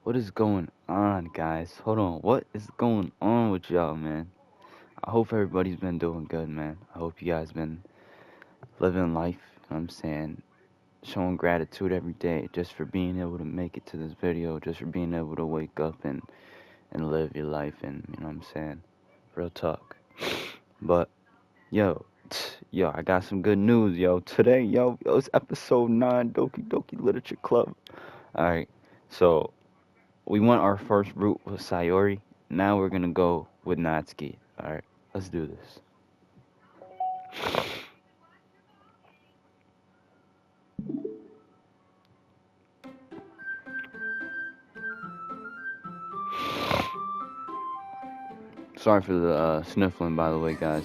What is going on, guys? Hold on. What is going on with y'all, man? I hope everybody's been doing good, man. I hope you guys been living life, you know what I'm saying? Showing gratitude every day just for being able to make it to this video, just for being able to wake up and live your life and, you know what I'm saying? Real talk. But, yo, yo, I got some good news, yo. Today, yo, it's episode 9 Doki Doki Literature Club. Alright, so we went our first route with Sayori. Now we're gonna go with Natsuki. Alright, let's do this. Sorry for the sniffling, by the way, guys.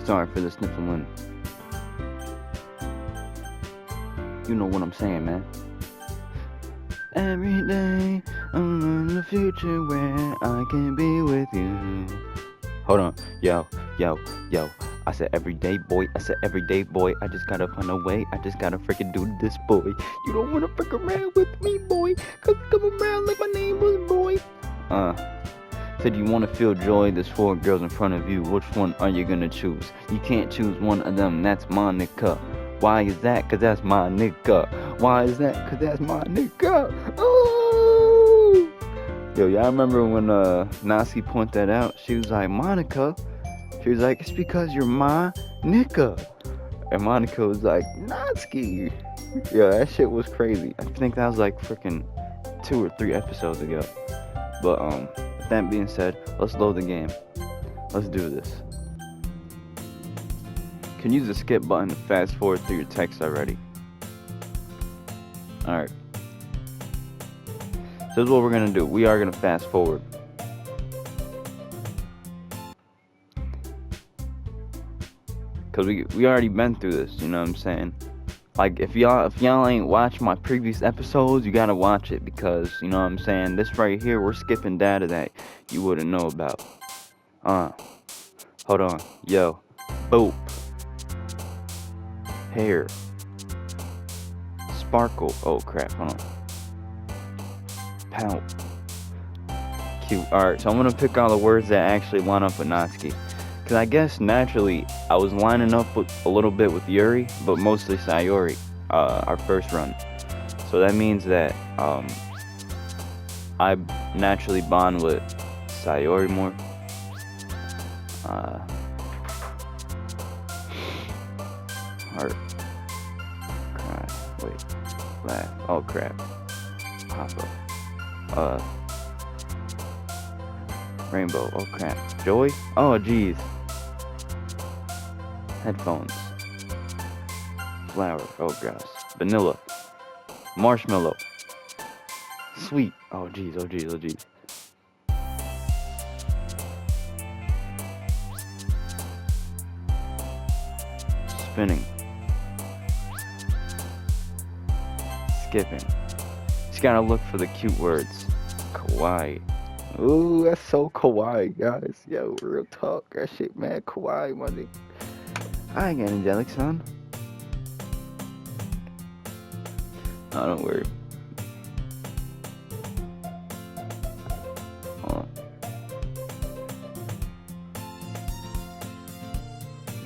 Sorry for the sniffling. You know what I'm saying, man. Every day, I'm in the future where I can be with you. Hold on, yo. I said everyday boy, I just gotta find a way, I just gotta freaking do this, boy. You don't wanna freak around with me, boy, cause come around like my name was boy. Said you wanna feel joy, there's 4 girls in front of you, which one are you gonna choose? You can't choose one of them, that's Monica. Why is that? Cause that's my nigga. Why is that? Cause that's my nigga. Oh! Yo, y'all remember when Nasi pointed that out? She was like, Monica? She was like, it's because you're my nigga. And Monica was like, Natsuki. Yo, that shit was crazy. I think that was like freaking 2 or 3 episodes ago. But with that being said, let's load the game. Let's do this. You can use the skip button to fast forward through your text already. Alright. So this is what we're gonna do. We are gonna fast forward. Cause we already been through this, you know what I'm saying? Like if y'all ain't watched my previous episodes, you gotta watch it because you know what I'm saying. This right here, we're skipping data that you wouldn't know about. Hold on, yo, boop, hair, sparkle. Oh crap, hold on. Pout, cute. All right, so I'm gonna pick all the words that actually line up with Natsuki. Cause I guess naturally I was lining up with a little bit with Yuri, but mostly Sayori, our first run. So that means that I naturally bond with Sayori more. Heart. Cry. Wait. Laugh. Oh crap. Papa. Rainbow. Oh crap. Joy. Oh jeez. Headphones. Flower. Oh gosh. Vanilla. Marshmallow. Sweet. Oh jeez. Oh jeez. Oh jeez. Spinning. Skipping. Just gotta look for the cute words. Kawaii. Ooh, that's so kawaii, guys. Yo, real talk. That shit, man. Kawaii, my nigga. I ain't angelic, son. Oh, don't worry. Hold on.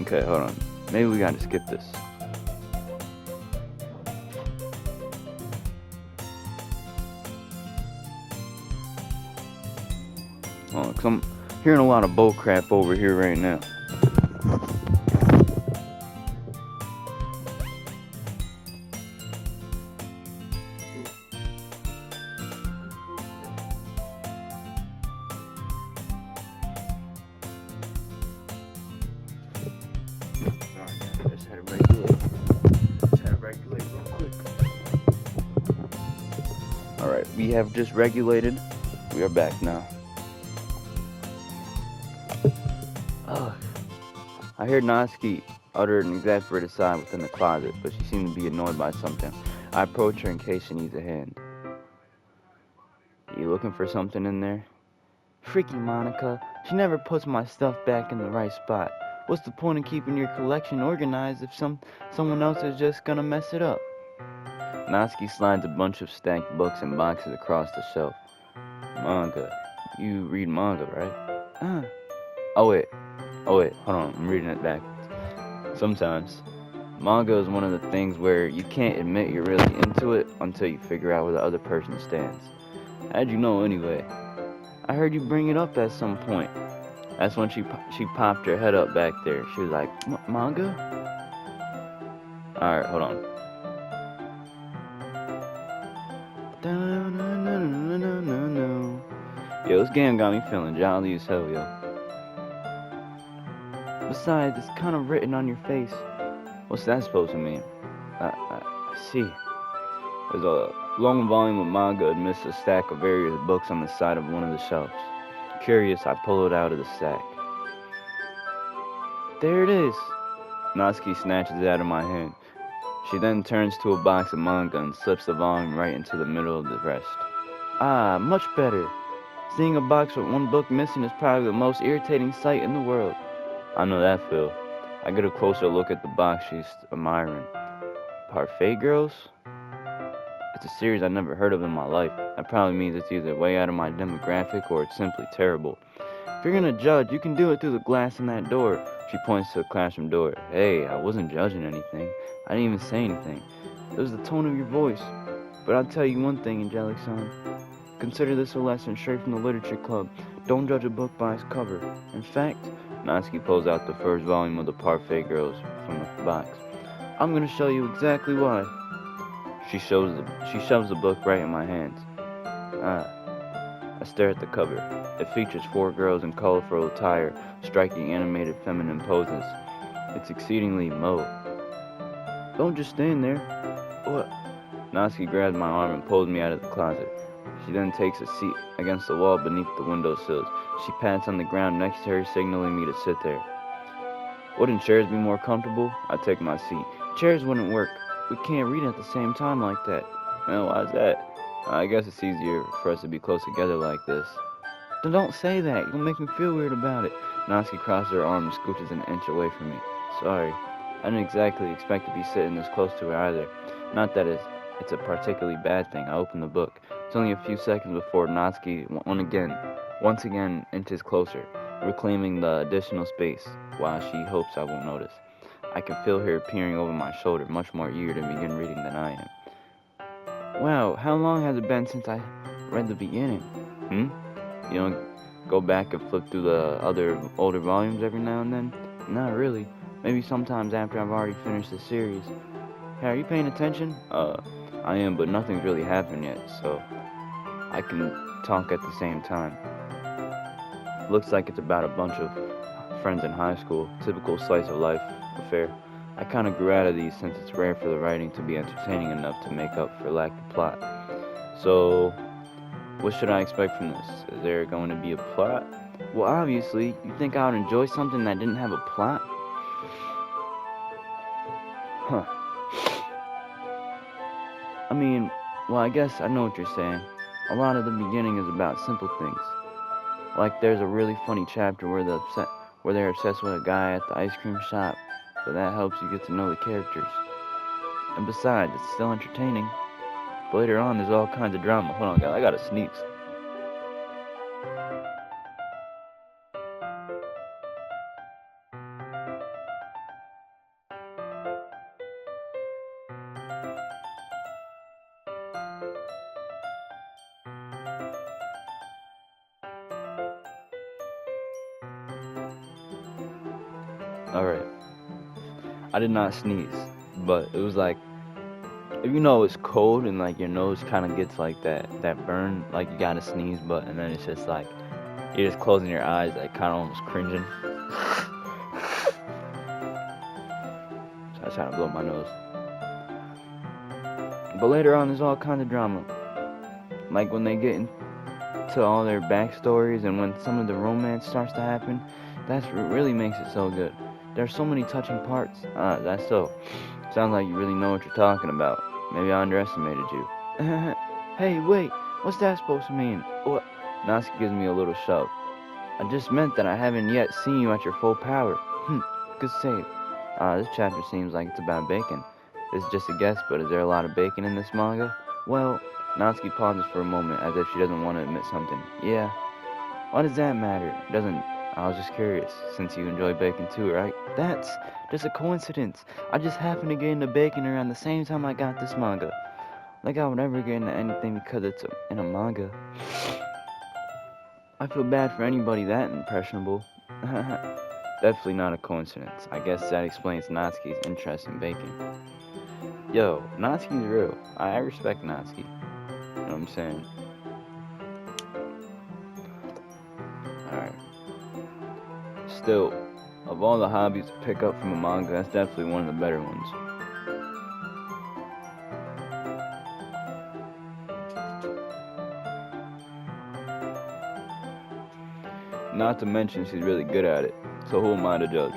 Okay, hold on. Maybe we gotta skip this. Oh, cause I'm hearing a lot of bull crap over here right now. Alright, we have just regulated. We are back now. I heard Natsuki uttered an exasperated sigh within the closet, but she seemed to be annoyed by something. I approach her in case she needs a hand. You looking for something in there? Freaky Monica. She never puts my stuff back in the right spot. What's the point of keeping your collection organized if someone else is just gonna mess it up? Natsuki slides a bunch of stacked books and boxes across the shelf. Manga. You read manga, right? Oh wait, hold on, I'm reading it back. Sometimes. Manga is one of the things where you can't admit you're really into it until you figure out where the other person stands. How'd you know anyway? I heard you bring it up at some point. That's when she popped her head up back there. She was like, manga? Alright, hold on. Yo, this game got me feeling jolly as hell, yo. Besides, it's kind of written on your face. What's that supposed to mean? I see. There's a long volume of manga amidst a stack of various books on the side of one of the shelves. Curious, I pull it out of the stack. There it is. Natsuki snatches it out of my hand. She then turns to a box of manga and slips the volume right into the middle of the rest. Ah, much better. Seeing a box with one book missing is probably the most irritating sight in the world. I know that, Phil. I get a closer look at the box she's admiring. Parfait Girls? It's a series I've never heard of in my life. That probably means it's either way out of my demographic or it's simply terrible. If you're gonna judge, you can do it through the glass in that door. She points to the classroom door. Hey, I wasn't judging anything. I didn't even say anything. It was the tone of your voice. But I'll tell you one thing, Angelic-san. Consider this a lesson straight from the literature club. Don't judge a book by its cover. In fact, Natsuki pulls out the first volume of the Parfait Girls from the box. I'm gonna show you exactly why. She shoves the book right in my hands. I stare at the cover. It features 4 girls in colorful attire, striking animated feminine poses. It's exceedingly mauve. Don't just stand there. What? Natsuki grabs my arm and pulls me out of the closet. She then takes a seat against the wall beneath the windowsills. She pats on the ground next to her, signaling me to sit there. Wouldn't chairs be more comfortable? I take my seat. Chairs wouldn't work. We can't read at the same time like that. Well, why's that? I guess it's easier for us to be close together like this. Don't say that. You'll make me feel weird about it. Natsuki crosses her arm and scooches an inch away from me. Sorry. I didn't exactly expect to be sitting this close to her either. Not that it's a particularly bad thing. I open the book. It's only a few seconds before Natsuki once again inches closer, reclaiming the additional space, while she hopes I won't notice. I can feel her peering over my shoulder, much more eager to begin reading than I am. Wow, how long has it been since I read the beginning? You don't go back and flip through the other older volumes every now and then? Not really. Maybe sometimes after I've already finished the series. Hey, are you paying attention? I am, but nothing's really happened yet, so I can talk at the same time. Looks like it's about a bunch of friends in high school, typical slice of life affair. I kind of grew out of these since it's rare for the writing to be entertaining enough to make up for lack of plot. So, what should I expect from this? Is there going to be a plot? Well, obviously, you think I would enjoy something that didn't have a plot? Huh. I mean, well, I guess I know what you're saying. A lot of the beginning is about simple things. Like there's a really funny chapter where they're obsessed with a guy at the ice cream shop, so that helps you get to know the characters. And besides, it's still entertaining. But later on, there's all kinds of drama. Hold on, guys, I gotta sneeze. Alright. I did not sneeze, but it was like, if you know it's cold and like your nose kind of gets like that burn, like you gotta sneeze, but and then it's just like, you're just closing your eyes, like kind of almost cringing. So I was trying to blow my nose. But later on, there's all kinds of drama. Like when they get into all their backstories and when some of the romance starts to happen, that's what really makes it so good. There's so many touching parts. That's so. Sounds like you really know what you're talking about. Maybe I underestimated you. Hey, wait. What's that supposed to mean? What? Natsuki gives me a little shove. I just meant that I haven't yet seen you at your full power. Good save. This chapter seems like it's about bacon. This is just a guess, but is there a lot of bacon in this manga? Well, Natsuki pauses for a moment as if she doesn't want to admit something. Yeah. Why does that matter? It doesn't. I was just curious, since you enjoy bacon too, right? That's just a coincidence. I just happened to get into bacon around the same time I got this manga. Like I would ever get into anything because it's in a manga. I feel bad for anybody that impressionable. Definitely not a coincidence. I guess that explains Natsuki's interest in bacon. Yo, Natsuki's real. I respect Natsuki. You know what I'm saying? Alright. Still, of all the hobbies to pick up from a manga, that's definitely one of the better ones. Not to mention she's really good at it, so who am I to judge?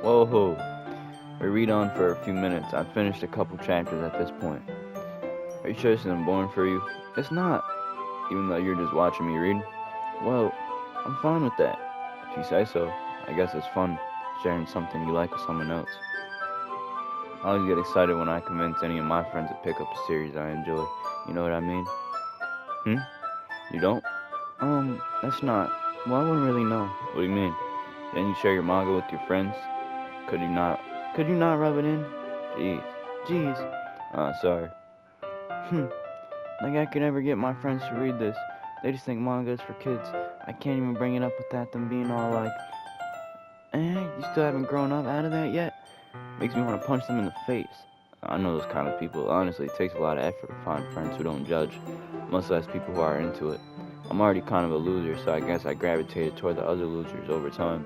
Whoa, we read on for a few minutes. I've finished a couple chapters at this point. Are you sure this isn't boring for you? It's not, even though you're just watching me read. Well, I'm fine with that. If you say so, I guess it's fun sharing something you like with someone else. I always get excited when I convince any of my friends to pick up a series I enjoy. You know what I mean? You don't? That's not. Well, I wouldn't really know. What do you mean? Then you share your manga with your friends? Could you not rub it in? Jeez. Sorry. Like I could never get my friends to read this. They just think manga is for kids. I can't even bring it up without them being all like, you still haven't grown up out of that yet? Makes me want to punch them in the face. I know those kind of people. Honestly, it takes a lot of effort to find friends who don't judge, much less people who are into it. I'm already kind of a loser, so I guess I gravitated toward the other losers over time.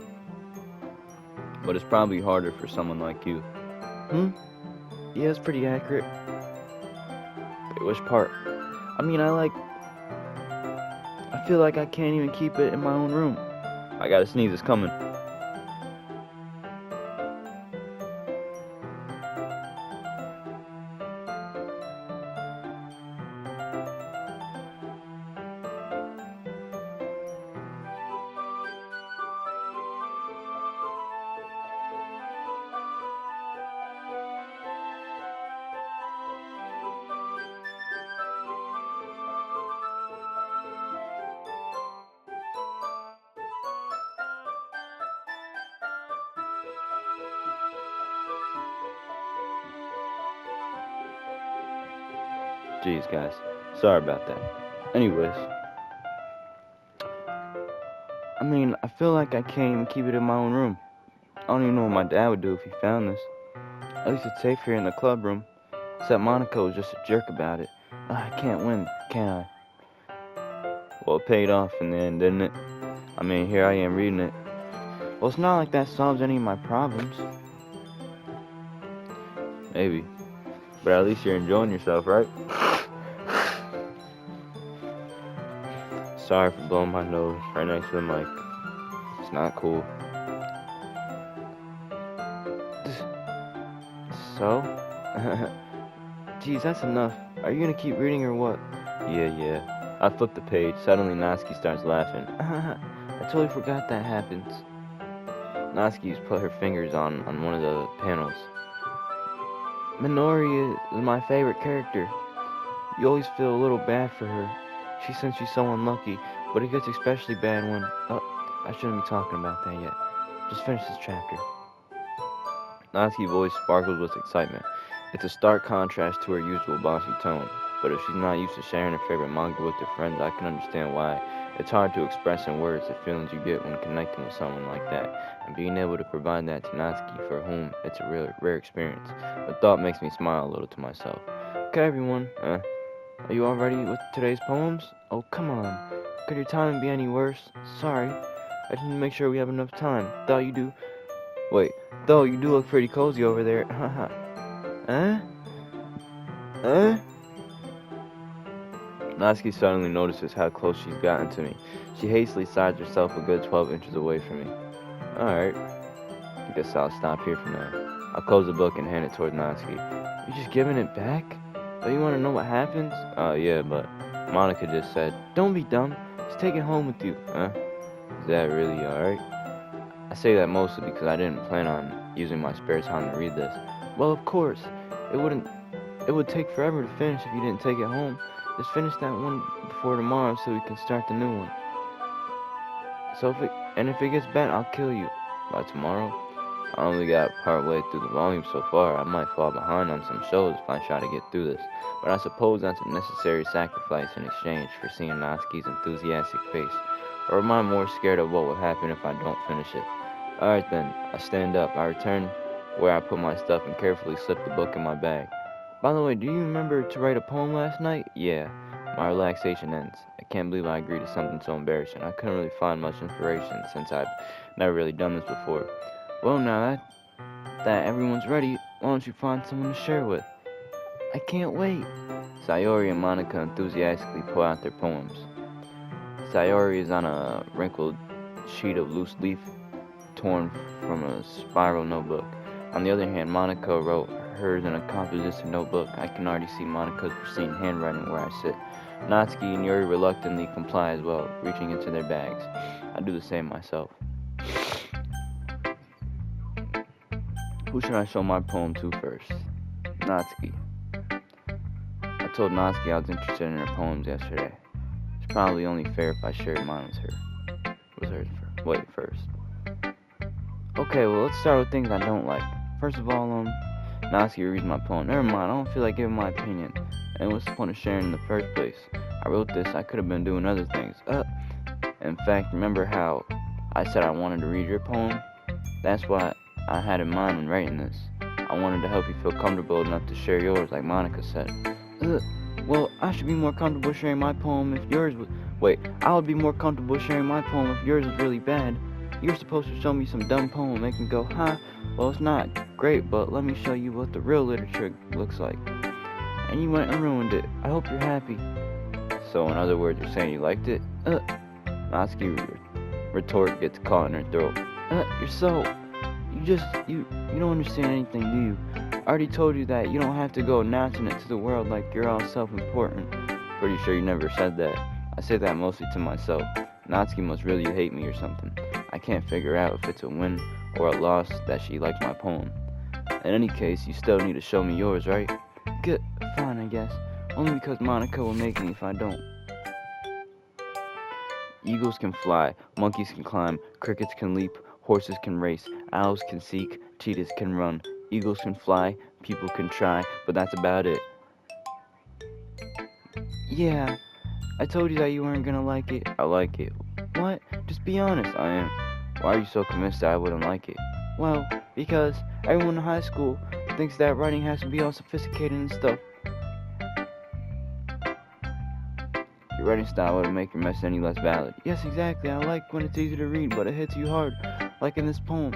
But it's probably harder for someone like you. Yeah, it's pretty accurate. Wait, which part? I mean, I feel like I can't even keep it in my own room. I gotta sneeze, it's coming. Jeez, guys. Sorry about that. Anyways. I mean, I feel like I can't even keep it in my own room. I don't even know what my dad would do if he found this. At least it's safe here in the club room. Except Monica was just a jerk about it. I can't win, can I? Well, it paid off in the end, didn't it? I mean, here I am reading it. Well, it's not like that solves any of my problems. Maybe. But at least you're enjoying yourself, right? Sorry for blowing my nose right next to the mic. It's not cool. So? Geez, that's enough. Are you gonna keep reading or what? Yeah. I flip the page. Suddenly Natsuki starts laughing. I totally forgot that happens. Natsuki's put her fingers on one of the panels. Minori is my favorite character. You always feel a little bad for her. She says she's so unlucky, but it gets especially bad when... Oh, I shouldn't be talking about that yet. Just finish this chapter. Natsuki's voice sparkles with excitement. It's a stark contrast to her usual bossy tone, but if she's not used to sharing her favorite manga with her friends, I can understand why. It's hard to express in words the feelings you get when connecting with someone like that, and being able to provide that to Natsuki, for whom it's a rare experience. The thought makes me smile a little to myself. Okay, everyone, are you all ready with today's poems? Oh, come on. Could your timing be any worse? Sorry. I just need to make sure we have enough time. Though you do look pretty cozy over there. Haha. Natsuki suddenly notices how close she's gotten to me. She hastily sides herself a good 12 inches away from me. Alright. I guess I'll stop here for now. I'll close the book and hand it toward Natsuki. You just giving it back? Oh, you want to know what happens? Yeah, but Monica just said, don't be dumb. Just take it home with you. Is that really alright? I say that mostly because I didn't plan on using my spare time to read this. Well, of course, it would take forever to finish if you didn't take it home. Just finish that one before tomorrow so we can start the new one. If it gets bad, I'll kill you. By tomorrow? I only got part way through the volume so far. I might fall behind on some shows if I try to get through this. But I suppose that's a necessary sacrifice in exchange for seeing Natsuki's enthusiastic face. Or am I more scared of what will happen if I don't finish it? Alright then, I stand up. I return where I put my stuff and carefully slip the book in my bag. By the way, do you remember to write a poem last night? Yeah. My relaxation ends. I can't believe I agreed to something so embarrassing. I couldn't really find much inspiration since I've never really done this before. Well, now that everyone's ready, why don't you find someone to share with? I can't wait. Sayori and Monica enthusiastically pull out their poems. Sayori is on a wrinkled sheet of loose leaf torn from a spiral notebook. On the other hand, Monica wrote hers in a composition notebook. I can already see Monica's pristine handwriting where I sit. Natsuki and Yuri reluctantly comply as well, reaching into their bags. I do the same myself. Who should I show my poem to first? Natsuki. I told Natsuki I was interested in her poems yesterday. It's probably only fair if I shared mine with her. First. Okay, well, let's start with things I don't like. First of all, Natsuki reads my poem. Never mind, I don't feel like giving my opinion. And what's the point of sharing in the first place? I wrote this, I could have been doing other things. In fact, remember how I said I wanted to read your poem? That's what I had in mind when writing this. I wanted to help you feel comfortable enough to share yours, like Monica said. Well, I should be more comfortable sharing my poem if yours was... I would be more comfortable sharing my poem if yours was really bad. You're supposed to show me some dumb poem, make me go, huh? Well, it's not great, but let me show you what the real literature looks like. And you went and ruined it. I hope you're happy. So, in other words, you're saying you liked it? Natsuki retort gets caught in her throat. You don't understand anything, do you? I already told you that you don't have to go announcing it to the world like you're all self-important. Pretty sure you never said that. I say that mostly to myself. Natsuki must really hate me or something. I can't figure out if it's a win or a loss that she likes my poem. In any case, you still need to show me yours, right? Good, fine, I guess. Only because Monica will make me if I don't. Eagles can fly, monkeys can climb, crickets can leap, horses can race, owls can seek, cheetahs can run, eagles can fly, people can try, but that's about it. Yeah, I told you that you weren't gonna like it. I like it. What? Just be honest. I am. Why are you so convinced that I wouldn't like it? Well, because everyone in high school thinks that writing has to be all sophisticated and stuff. Your writing style wouldn't make your message any less valid. Yes, exactly. I like when it's easy to read, but it hits you hard, like in this poem.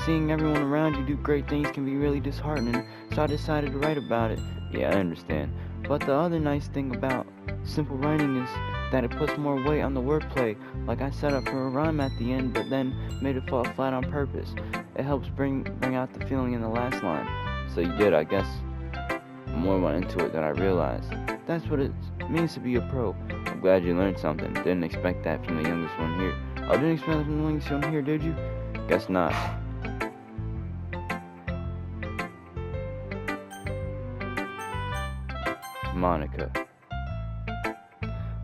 Seeing everyone around you do great things can be really disheartening, so I decided to write about it. Yeah, I understand. But the other nice thing about simple writing is that it puts more weight on the wordplay, like I set up for a rhyme at the end, but then made it fall flat on purpose. It helps bring out the feeling in the last line. So you did, I guess. More went into it than I realized. That's what it means to be a pro. I'm glad you learned something. Didn't expect that from the youngest one here. Oh, didn't expect that from the youngest one here, did you? Guess not. Monica.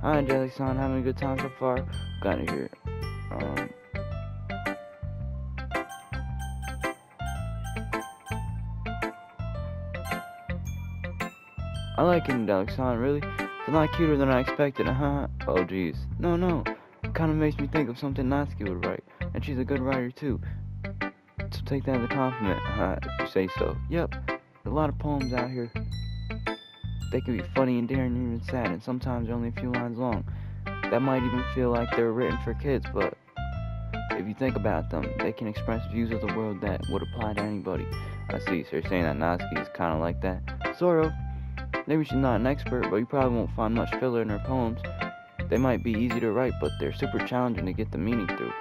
Hi, Jelly-san. Having a good time so far? Got to hear. I like it, Jelly-san. Really? It's a lot cuter than I expected. Oh, geez. No. It kind of makes me think of something Natsuki would write, and she's a good writer too. So take that as a compliment, if you say so. Yep. There's a lot of poems out here. They can be funny and daring and even sad, and sometimes they're only a few lines long. That might even feel like they're written for kids, but if you think about them, they can express views of the world that would apply to anybody. I see, so you're saying that Natsuki is kind of like that? Sort of. Maybe she's not an expert, but you probably won't find much filler in her poems. They might be easy to write, but they're super challenging to get the meaning through.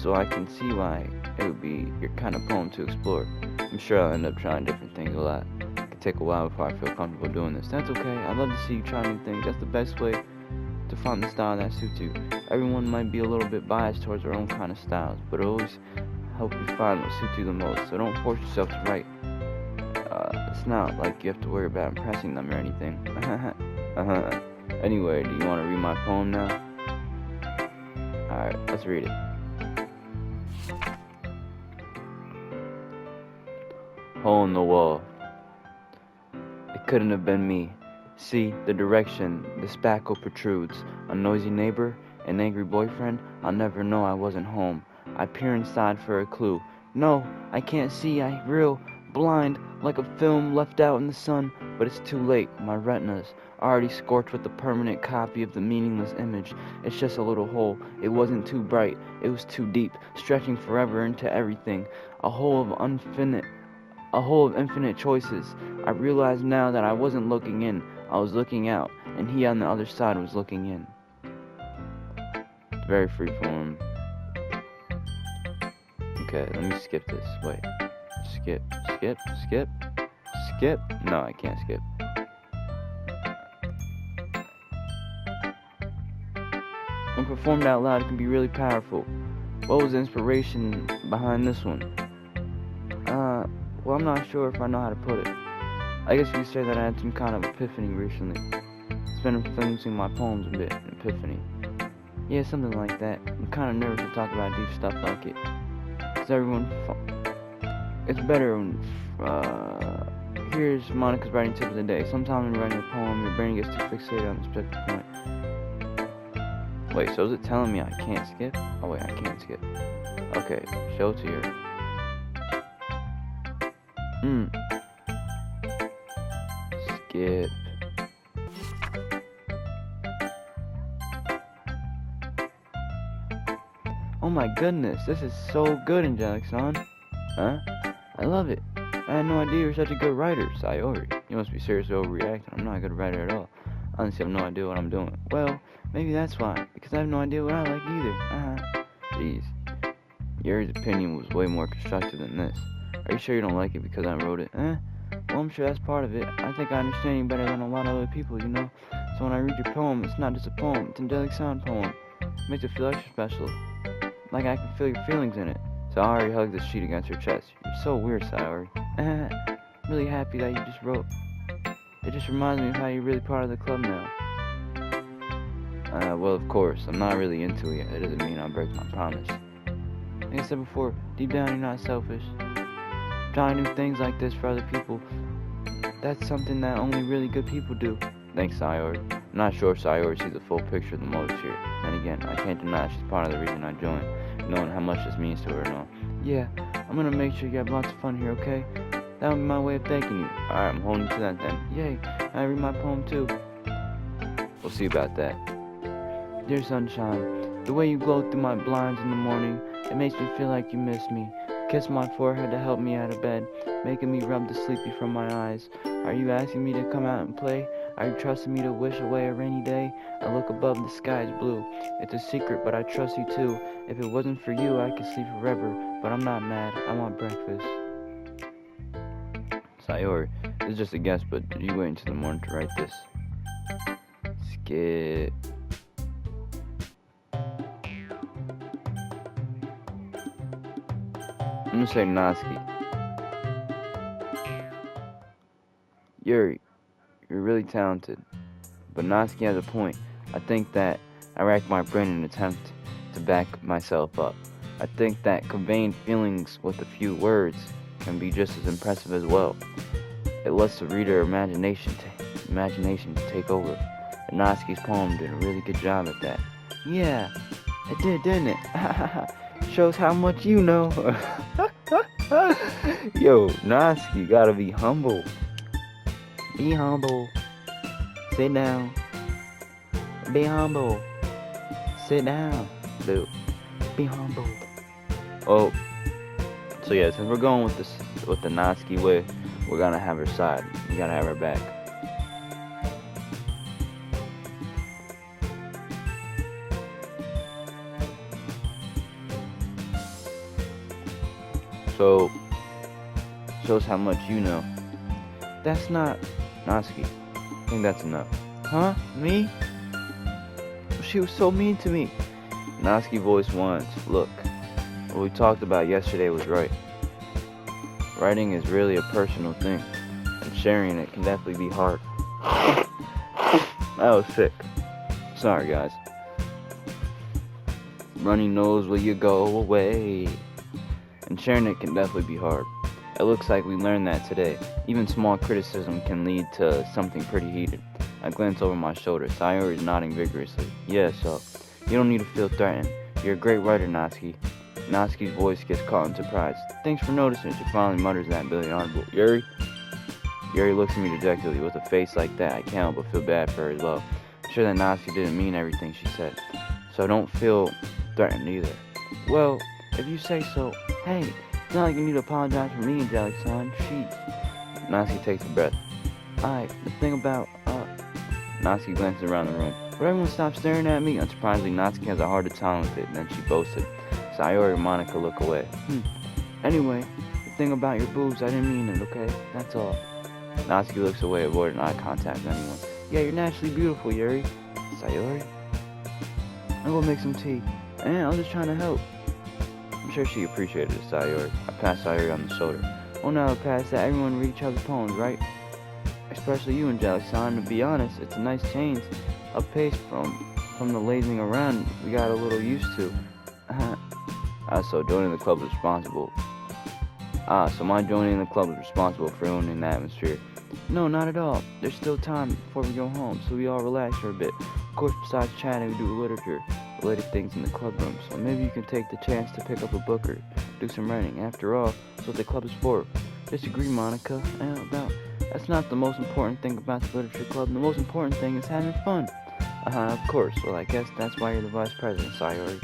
So I can see why it would be your kind of poem to explore. I'm sure I'll end up trying different things a lot. Take a while before I feel comfortable doing this. That's okay. I'd love to see you try new things. That's the best way to find the style that suits you. Everyone might be a little bit biased towards their own kind of styles, but it always help you find what suits you the most. So don't force yourself to write It's not like you have to worry about impressing them or anything. Anyway, do you want to read my poem now? Alright, let's read it. Hole in the wall. It couldn't have been me. See, the direction the spackle protrudes. A noisy neighbor, an angry boyfriend. I'll never know I wasn't home. I peer inside for a clue. No, I can't see. I reel blind like a film left out in the sun. But it's too late. My retina's already scorched with a permanent copy of the meaningless image. It's just a little hole. It wasn't too bright. It was too deep, stretching forever into everything. A hole of infinite choices. I realize now that I wasn't looking in. I was looking out, and he on the other side was looking in. It's very free form. Okay, let me skip this. Wait. Skip. No, I can't skip. When performed out loud, it can be really powerful. What was the inspiration behind this one? Well, I'm not sure if I know how to put it. I guess you could say that I had some kind of epiphany recently. It's been influencing my poems a bit, an epiphany. Yeah, something like that. I'm kind of nervous to talk about deep stuff like it. Cause it's better when, here's Monica's writing tip of the day. Sometimes when writing a poem, your brain gets too fixated on the specific point. Wait, so is it telling me I can't skip? Oh wait, I can't skip. Okay, show it to you. Skip. Oh my goodness, this is so good, Angelic Son. Huh? I love it. I had no idea you were such a good writer, Sayori. You must be seriously overreacting. I'm not a good writer at all. I honestly have no idea what I'm doing. Well, maybe that's why, because I have no idea what I like either. Jeez. Yuri's opinion was way more constructive than this. Are you sure you don't like it because I wrote it? Well, I'm sure that's part of it. I think I understand you better than a lot of other people, you know? So when I read your poem, it's not just a poem, it's an Angelic Sound poem. It makes it feel extra special. Like I can feel your feelings in it. Sayori hugged the sheet against her chest. You're so weird, Sayori. I'm really happy that you just wrote. It just reminds me of how you're really part of the club now. Well, of course, I'm not really into it. It doesn't mean I'll break my promise. Like I said before, deep down you're not selfish. Trying new things like this for other people, that's something that only really good people do. Thanks, Sayori. I'm not sure Sayori sees the full picture of the motives here. Then again, I can't deny she's part of the reason I joined, knowing how much this means to her and all. Yeah, I'm gonna make sure you have lots of fun here, okay? That would be my way of thanking you. Alright, I'm holding you to that then. Yay, I read my poem too. We'll see about that. Dear sunshine, the way you glow through my blinds in the morning, it makes me feel like you miss me. Kiss my forehead to help me out of bed, making me rub the sleepy from my eyes. Are you asking me to come out and play? Are you trusting me to wish away a rainy day? I look above, the sky is blue. It's a secret, but I trust you too. If it wasn't for you, I could sleep forever. But I'm not mad, I want breakfast. Sayori, this is just a guess, but did you wait until the morning to write this? Skip. I'm gonna say Natuski. Yuri, you're really talented, but Natuski has a point. I think that I racked my brain in an attempt to back myself up. I think that conveying feelings with a few words can be just as impressive as well. It lets the reader imagination take over. And Natsuki's poem did a really good job at that. Yeah, it did, didn't it? Shows how much you know. Yo, Natsuki, gotta be humble. Be humble. Sit down. Be humble. Sit down, dude. Be humble. Oh, so yeah, since we're going with the Natuski way, we're gonna have her side. We gotta have her back. So, shows how much you know. That's not Natsuki. I think that's enough. Huh? Me? She was so mean to me. Natsuki voiced once. Look, what we talked about yesterday was right. Writing is really a personal thing, and sharing it can definitely be hard. I was sick. Sorry, guys. Runny nose, will you go away? And sharing it can definitely be hard. It looks like we learned that today. Even small criticism can lead to something pretty heated. I glance over my shoulder. Sayori is nodding vigorously. Yeah, so you don't need to feel threatened. You're a great writer, Natsuki. Natsuki's voice gets caught in surprise. Thanks for noticing. She finally mutters that Billy Honorable. Yuri? Yuri looks at me dejectedly. With a face like that, I can't help but feel bad for her as well. I'm sure that Natsuki didn't mean everything she said. So don't feel threatened either. Well, if you say so. Hey, it's not like you need to apologize for me, Jelly-san. Jeez. Natsuki takes a breath. Alright, the thing about, Natsuki glances around the room. Would everyone stop staring at me? Unsurprisingly, Natsuki has a harder time with it, and then she boasted. Sayori and Monica look away. Anyway, the thing about your boobs, I didn't mean it, okay? That's all. Natsuki looks away, avoiding eye contact with anyone. Yeah, you're naturally beautiful, Yuri. Sayori? I'm gonna make some tea. I was just trying to help. I'm sure she appreciated it, Sayori. I passed Sayori on the shoulder. Oh, now past that, everyone read each other's poems, right? Especially you, Angelic-san. To be honest, it's a nice change of pace from the lazing around we got a little used to. So joining the club is responsible. So my joining the club is responsible for ruining the atmosphere. No, not at all. There's still time before we go home, so we all relax for a bit. Of course, besides chatting, we do literature-related things in the club room, so maybe you can take the chance to pick up a book or do some writing. After all, that's what the club is for. Disagree, Monica. That's not the most important thing about the literature club. The most important thing is having fun. Of course. Well, I guess that's why you're the vice president, Sayori.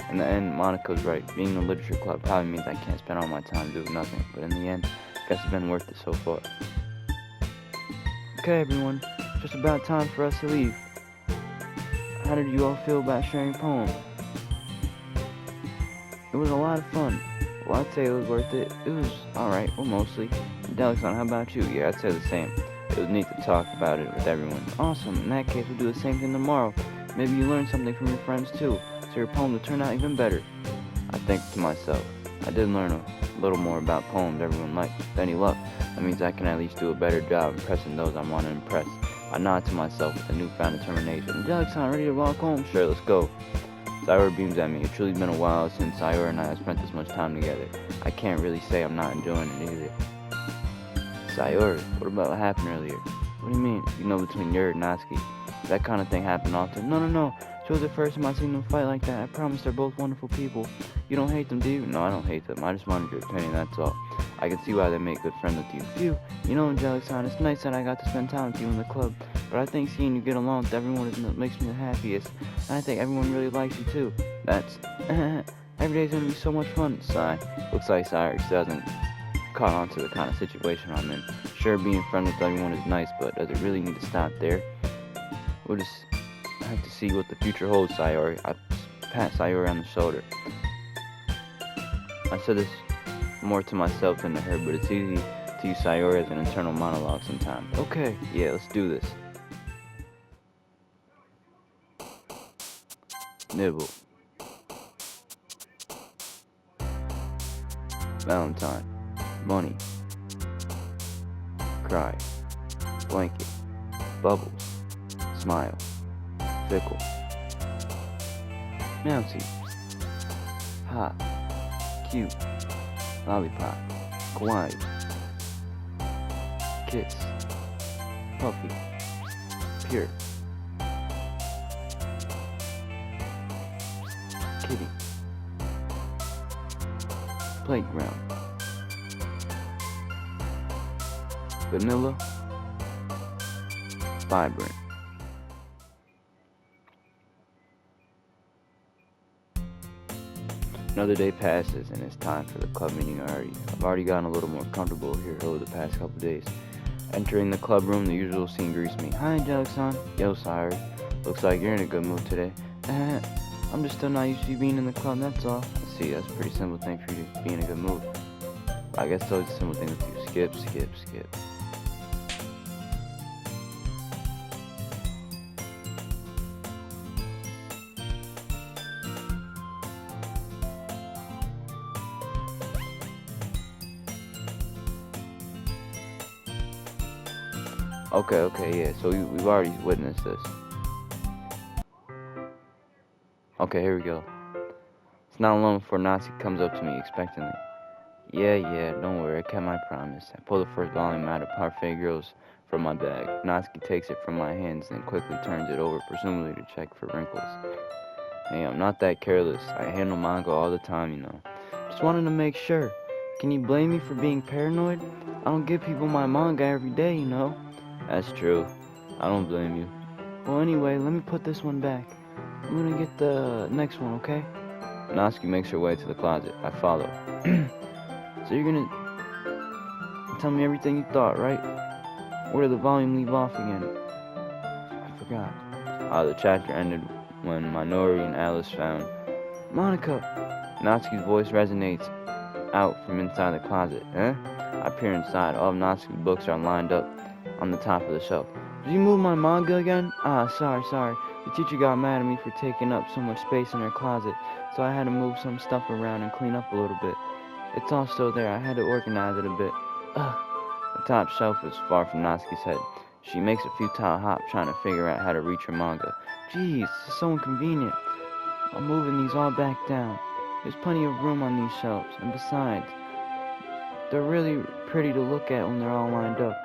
In the end, Monica's right. Being in the literature club probably means I can't spend all my time doing nothing. But in the end, I guess it's been worth it so far. Okay, everyone. Just about time for us to leave. How did you all feel about sharing poems? It was a lot of fun. Well, I'd say it was worth it. It was alright, well, mostly. Delixon, how about you? Yeah, I'd say the same. It was neat to talk about it with everyone. Awesome. In that case, we'll do the same thing tomorrow. Maybe you learned something from your friends, too, so your poem will turn out even better. I think to myself, I did learn a little more about poems everyone likes. With any luck, that means I can at least do a better job impressing those I want to impress. I nod to myself with a newfound determination. Delixon, ready to walk home? Sure, let's go. Sayori beams at me. It's truly been a while since Sayori and I have spent this much time together. I can't really say I'm not enjoying it either. Sayori, what about what happened earlier? What do you mean? You know, between Yuri and Natsuki. That kind of thing happened often. No. It was the first time I seen them fight like that. I promise they're both wonderful people. You don't hate them, do you? No, I don't hate them. I just wanted your opinion, that's all. I can see why they make good friends with you. Phew. You know, Angelic-san, it's nice that I got to spend time with you in the club. But I think seeing you get along with everyone is what makes me the happiest. And I think everyone really likes you, too. That's... Every day's gonna be so much fun. Sigh. Looks like Sayori still hasn't caught on to the kind of situation I'm in. Sure, being friendly with everyone is nice, but does it really need to stop there? We'll just have to see what the future holds, Sayori. I pat Sayori on the shoulder. I said this more to myself than to her, but it's easy to use Sayori as an internal monologue sometimes. Okay, yeah, let's do this. Nibble. Valentine. Money. Cry. Blanket. Bubbles. Smile. Fickle. Mousy. Hot. Cute. Lollipop. Kawaii. Kiss. Puppy. Pure. Kitty. Playground. Vanilla. Vibrant. Another day passes and it's time for the club meeting already. I've already gotten a little more comfortable here over the past couple days. Entering the club room, the usual scene greets me. Hi, Angelic-san. Yo, Sayori. Looks like you're in a good mood today. I'm just still not used to you being in the club, that's all. I see, that's a pretty simple thing for you to be in a good mood. I guess it's always a simple thing with you. Skip, skip, skip. Okay, yeah, so we've already witnessed this. Okay, here we go. It's not long before Natsuki comes up to me expectantly. Yeah, don't worry, I kept my promise. I pull the first volume out of Parfait Girls from my bag. Natsuki takes it from my hands and quickly turns it over, presumably to check for wrinkles. Hey, I'm not that careless. I handle manga all the time, you know. Just wanted to make sure. Can you blame me for being paranoid? I don't give people my manga every day, you know. That's true. I don't blame you. Well, anyway, let me put this one back. I'm gonna get the next one, okay? Natsuki makes her way to the closet. I follow. So you're gonna tell me everything you thought, right? Where did the volume leave off again? I forgot. The chapter ended when Minori and Alice found Monica. Natsuki's voice resonates out from inside the closet. Eh? I peer inside. All of Natsuki's books are lined up on the top of the shelf. Did you move my manga again? Sorry. The teacher got mad at me for taking up so much space in her closet, so I had to move some stuff around and clean up a little bit. It's all still there. I had to organize it a bit. Ugh. The top shelf is far from Natsuki's head. She makes a futile hop trying to figure out how to reach her manga. Jeez, this is so inconvenient. I'm moving these all back down. There's plenty of room on these shelves, and besides, they're really pretty to look at when they're all lined up.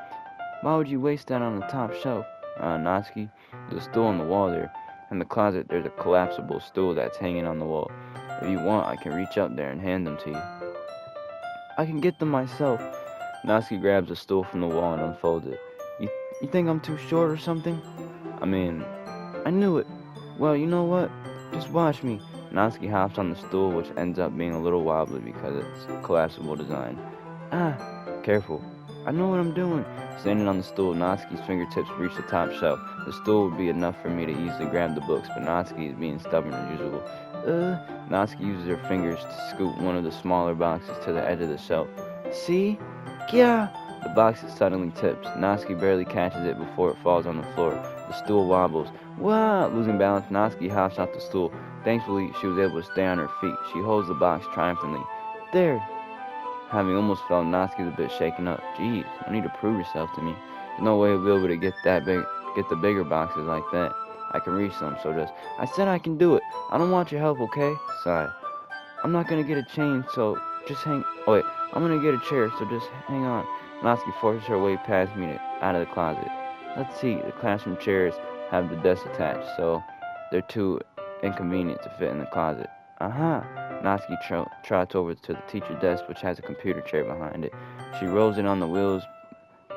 Why would you waste that on the top shelf? Natsuki, there's a stool on the wall there. In the closet, there's a collapsible stool that's hanging on the wall. If you want, I can reach up there and hand them to you. I can get them myself. Natsuki grabs a stool from the wall and unfolds it. You think I'm too short or something? I mean, I knew it. Well, you know what? Just watch me. Natsuki hops on the stool, which ends up being a little wobbly because it's collapsible design. Careful. I know what I'm doing. Standing on the stool, Natsuki's fingertips reach the top shelf. The stool would be enough for me to easily grab the books, but Natsuki is being stubborn as usual. Natsuki uses her fingers to scoop one of the smaller boxes to the edge of the shelf. See? Yeah! The box suddenly tips. Natsuki barely catches it before it falls on the floor. The stool wobbles. Wow! Losing balance, Natsuki hops off the stool. Thankfully, she was able to stay on her feet. She holds the box triumphantly. There! Having almost fell, Natsuki's a bit shaken up. Jeez, you need to prove yourself to me. There's no way we'll be able to get the bigger boxes like that. I can reach them, so I said I can do it. I don't want your help, okay? Sigh. I'm not gonna get a chain, so just I'm gonna get a chair, so just hang on. Natsuki forces her way past me out of the closet. Let's see, the classroom chairs have the desks attached, so they're too inconvenient to fit in the closet. Natsuki trots over to the teacher's desk, which has a computer chair behind it. She rolls it on the wheels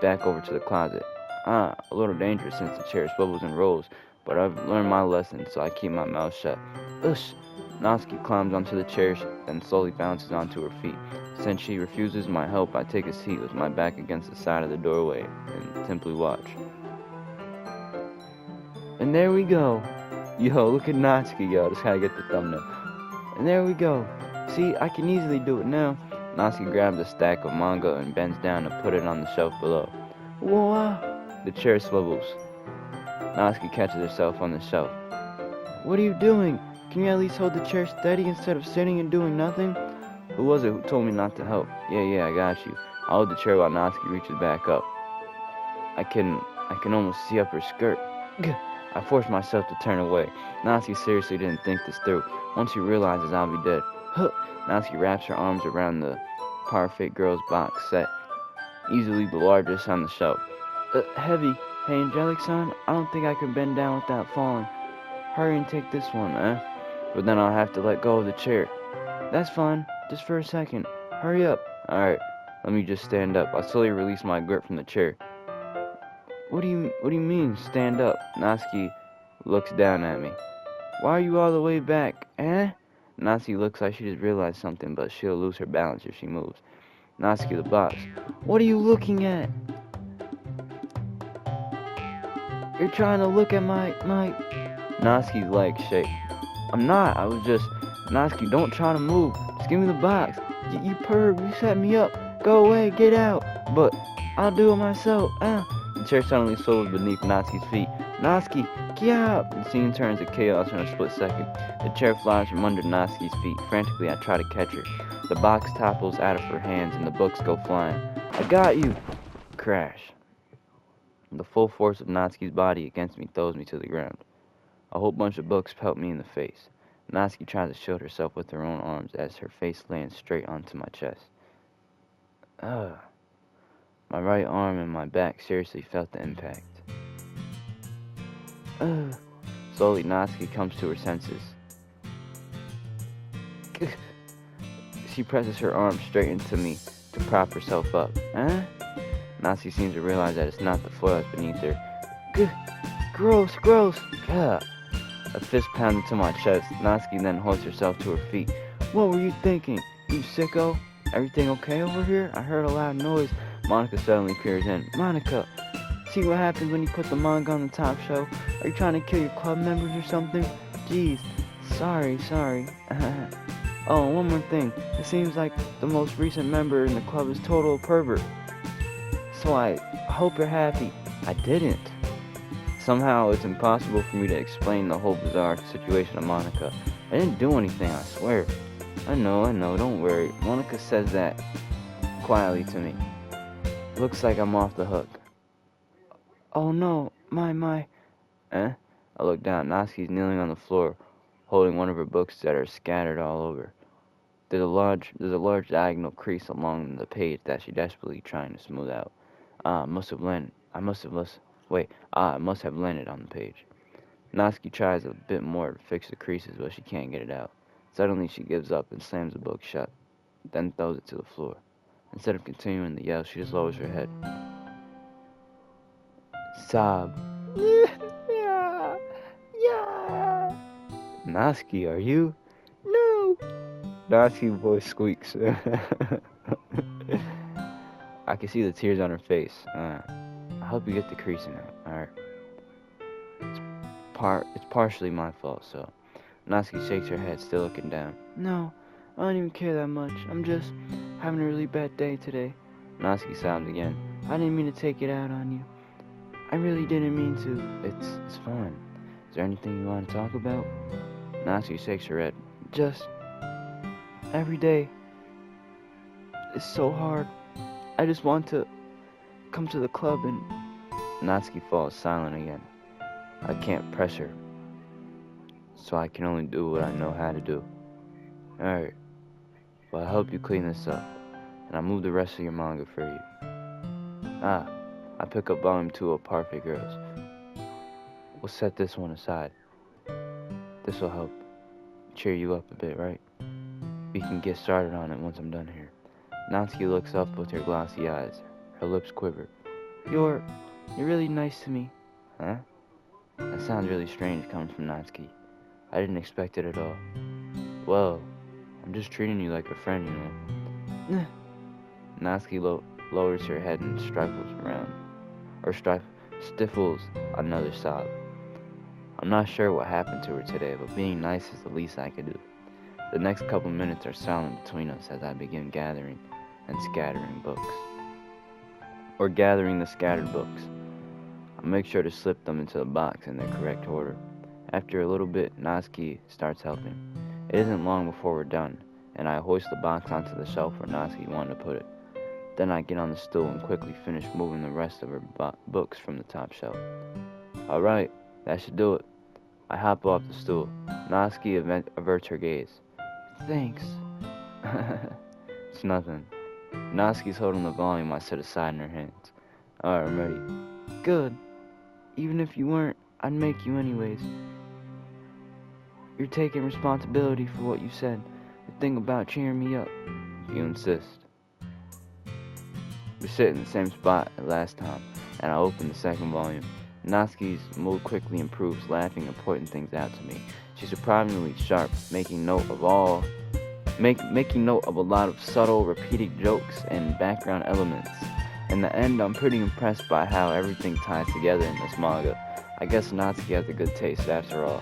back over to the closet. A little dangerous since the chair swivels and rolls, but I've learned my lesson, so I keep my mouth shut. Ush! Natsuki climbs onto the chair and slowly bounces onto her feet. Since she refuses my help, I take a seat with my back against the side of the doorway and simply watch. And there we go. Yo, look at Natsuki, yo. Just gotta get the thumbnail. And there we go. See, I can easily do it now. Natsuki grabs a stack of manga and bends down to put it on the shelf below. Whoa! The chair swivels. Natsuki catches herself on the shelf. What are you doing? Can you at least hold the chair steady instead of sitting and doing nothing? Who was it who told me not to help? Yeah, I got you. I hold the chair while Natsuki reaches back up. I can almost see up her skirt. I force myself to turn away. Natsuki seriously didn't think this through. Once she realizes I'll be dead. Natsuki wraps her arms around the Parfait Girls box set, easily the largest on the shelf. Heavy. Hey, Angelic-san, I don't think I can bend down without falling. Hurry and take this one, But then I'll have to let go of the chair. That's fine. Just for a second. Hurry up. Alright, let me just stand up. I slowly release my grip from the chair. What do you mean, stand up? Natsuki looks down at me. Why are you all the way back, Natsuki looks like she just realized something, but she'll lose her balance if she moves. Natsuki, the box. What are you looking at? You're trying to look at my... Natsuki's legs shake. I'm not. I was just... Natsuki, don't try to move. Just give me the box. You perv. You set me up. Go away. Get out. But I'll do it myself. The chair suddenly swivels beneath Natsuki's feet. Natsuki, get out! The scene turns to chaos in a split second. The chair flies from under Natsuki's feet. Frantically, I try to catch her. The box topples out of her hands and the books go flying. I got you! Crash. The full force of Natsuki's body against me throws me to the ground. A whole bunch of books pelt me in the face. Natsuki tries to shield herself with her own arms as her face lands straight onto my chest. Ugh. My right arm and my back seriously felt the impact. Ugh. Slowly, Natsuki comes to her senses. She presses her arm straight into me to prop herself up. Huh? Natsuki seems to realize that it's not the floor that's beneath her. Gross. Gah. A fist pounded to my chest. Natsuki then hoists herself to her feet. What were you thinking? You sicko? Everything okay over here? I heard a loud noise. Monica suddenly peers in. Monica, see what happens when you put the manga on the top shelf? Are you trying to kill your club members or something? Jeez. Sorry. Oh, one more thing. It seems like the most recent member in the club is total pervert. So I hope you're happy. I didn't. Somehow it's impossible for me to explain the whole bizarre situation to Monica. I didn't do anything, I swear. I know, don't worry. Monica says that quietly to me. Looks like I'm off the hook. Oh no, my. I look down. Natsuki's kneeling on the floor, holding one of her books that are scattered all over. There's a large diagonal crease along the page that she's desperately trying to smooth out. I must have landed on the page. Natsuki tries a bit more to fix the creases, but she can't get it out. Suddenly, she gives up and slams the book shut, then throws it to the floor. Instead of continuing the yell, she just lowers her head. Sob. Yeah. Natsuki, are you? No. Natsuki's voice squeaks. I can see the tears on her face. I hope you get the creasing out, alright? It's partially my fault, so. Natsuki shakes her head, still looking down. No, I don't even care that much. I'm just having a really bad day today. Natsuki sobs again. I didn't mean to take it out on you. I really didn't mean to. It's fine. Is there anything you want to talk about? Natsuki shakes her head. Just every day. It's so hard. I just want to come to the club and... Natsuki falls silent again. I can't press her, so I can only do what I know how to do. Alright, well, I hope you clean this up, and I'll move the rest of your manga for you. I pick up volume 2 of Perfect Girls. We'll set this one aside. This will help cheer you up a bit, right? We can get started on it once I'm done here. Natsuki looks up with her glossy eyes. Her lips quiver. You're really nice to me. Huh? That sounds really strange coming from Natsuki. I didn't expect it at all. Well, I'm just treating you like a friend, you know. Natsuki lowers her head and stifles another sob. I'm not sure what happened to her today, but being nice is the least I could do. The next couple minutes are silent between us as I begin gathering and scattering books. Or gathering the scattered books. I make sure to slip them into the box in their correct order. After a little bit, Natsuki starts helping. It isn't long before we're done, and I hoist the box onto the shelf where Natsuki wanted to put it. Then I get on the stool and quickly finish moving the rest of her books from the top shelf. Alright, that should do it. I hop off the stool. Natsuki averts her gaze. Thanks. It's nothing. Natsuki's holding the volume I set aside in her hands. Alright, I'm ready. Good. Even if you weren't, I'd make you anyways. You're taking responsibility for what you said. The thing about cheering me up. If you insist. We sit in the same spot as last time, and I open the second volume. Natsuki's mood quickly improves, laughing and pointing things out to me. She's surprisingly sharp, making note of a lot of subtle, repeated jokes and background elements. In the end, I'm pretty impressed by how everything ties together in this manga. I guess Natsuki has a good taste after all.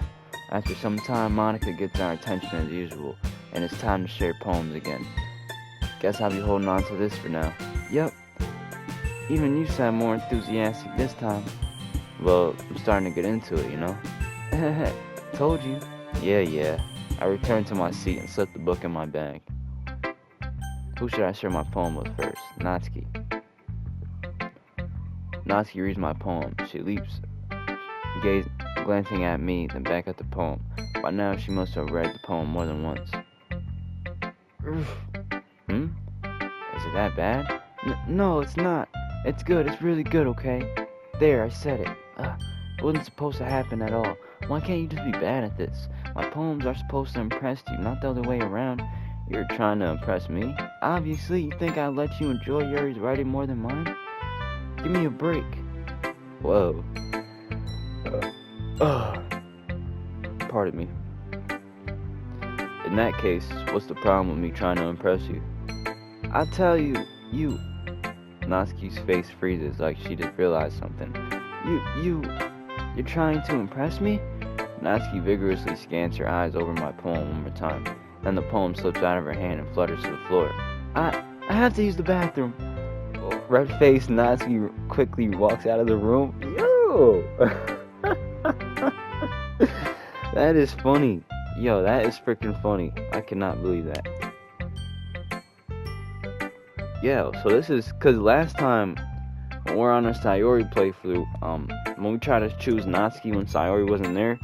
After some time, Monica gets our attention as usual, and it's time to share poems again. Guess I'll be holding on to this for now. Yep. Even you sound more enthusiastic this time. Well, I'm starting to get into it, you know? Told you. Yeah. I return to my seat and slip the book in my bag. Who should I share my poem with first? Natsuki. Natsuki reads my poem. She leaps, glancing at me, then back at the poem. By now, she must have read the poem more than once. Hmm? Is it that bad? No, it's not. It's good. It's really good, okay? There, I said it. It wasn't supposed to happen at all. Why can't you just be bad at this? My poems are supposed to impress you, not the other way around. You're trying to impress me? Obviously, you think I'd let you enjoy Yuri's writing more than mine? Give me a break. Whoa. Pardon me. In that case, what's the problem with me trying to impress you? I tell you, Natsuki's face freezes like she just realized something. You're trying to impress me? Natsuki vigorously scans her eyes over my poem one more time. Then the poem slips out of her hand and flutters to the floor. I have to use the bathroom. Red-faced Natsuki quickly walks out of the room. Yo! That is funny. Yo, that is freaking funny. I cannot believe that. Yeah, so this is, cause last time when we're on our Sayori playthrough, when we tried to choose Natsuki when Sayori wasn't there,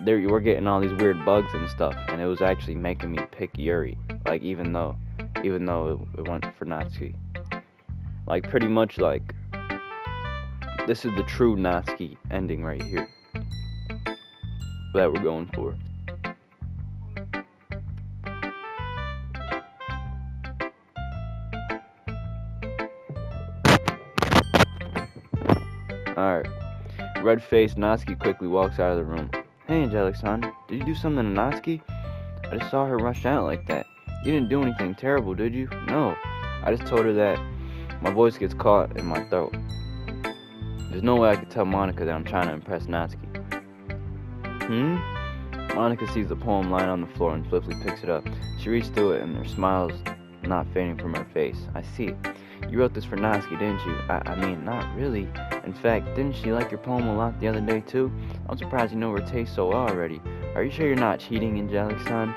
you were getting all these weird bugs and stuff, and it was actually making me pick Yuri. Like even though it went for Natsuki. Like pretty much like this is the true Natsuki ending right here that we're going for. Alright. Red-faced Natsuki quickly walks out of the room. Hey, Angelic-san, did you do something to Natsuki? I just saw her rush out like that. You didn't do anything terrible, did you? No. I just told her that my voice gets caught in my throat. There's no way I could tell Monica that I'm trying to impress Natsuki. Monica sees the poem lying on the floor and swiftly picks it up. She reads through it and her smile's not fading from her face. I see. You wrote this for Natsuki, didn't you? I mean, not really. In fact, didn't she like your poem a lot the other day, too? I'm surprised you know her taste so well already. Are you sure you're not cheating, Angelic-san?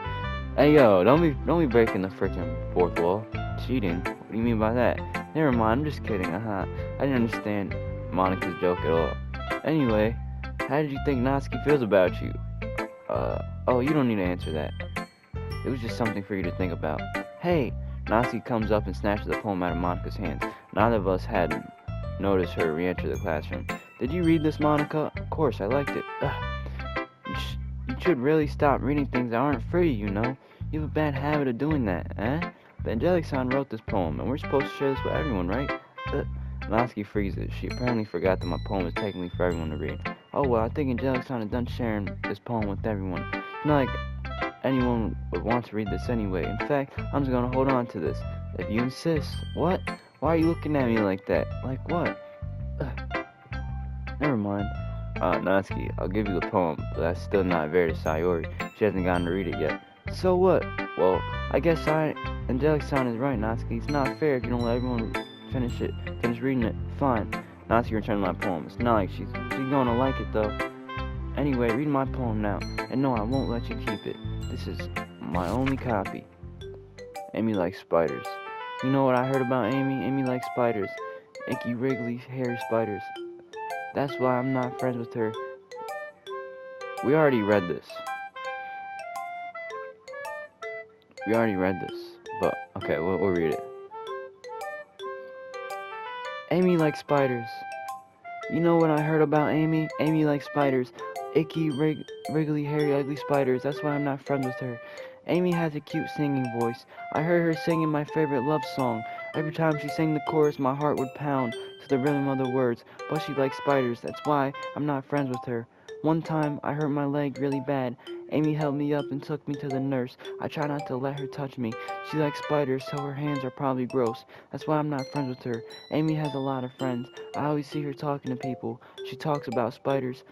Hey, yo, don't be breaking the freaking fourth wall. Cheating? What do you mean by that? Never mind, I'm just kidding, I didn't understand Monica's joke at all. Anyway, how did you think Natsuki feels about you? Oh, you don't need to answer that. It was just something for you to think about. Hey! Natsuki comes up and snatches the poem out of Monica's hands. Neither of us had noticed her re-enter the classroom. Did you read this, Monica? Of course, I liked it. You should really stop reading things that aren't free, you know. You have a bad habit of doing that, eh? But Angelic-san wrote this poem, and we're supposed to share this with everyone, right? Natsuki freezes. She apparently forgot that my poem is technically for everyone to read. Oh, well, I think Angelic-san is done sharing this poem with everyone. It's not like anyone would want to read this anyway. In fact, I'm just gonna hold on to this. If you insist. What? Why are you looking at me like that? Like what? Never mind. Natsuki, I'll give you the poem, but that's still not fair to Sayori. She hasn't gotten to read it yet. So what? Well, I guess Angelic-san is right, Natsuki. It's not fair if you don't let everyone finish reading it. Fine. Natsuki returned my poem. It's not like she's gonna like it though. Anyway, read my poem now. And no, I won't let you keep it. This is my only copy. Amy likes spiders. You know what I heard about Amy? Amy likes spiders. Icky, wriggly, hairy spiders. That's why I'm not friends with her. We already read this. But, okay, we'll read it. Amy likes spiders. You know what I heard about Amy? Amy likes spiders. Icky, wriggly, hairy, ugly spiders. That's why I'm not friends with her. Amy has a cute singing voice. I heard her singing my favorite love song. Every time she sang the chorus, my heart would pound to the rhythm of the words. But she likes spiders. That's why I'm not friends with her. One time, I hurt my leg really bad. Amy held me up and took me to the nurse. I try not to let her touch me. She likes spiders, so her hands are probably gross. That's why I'm not friends with her. Amy has a lot of friends. I always see her talking to people. She talks about spiders.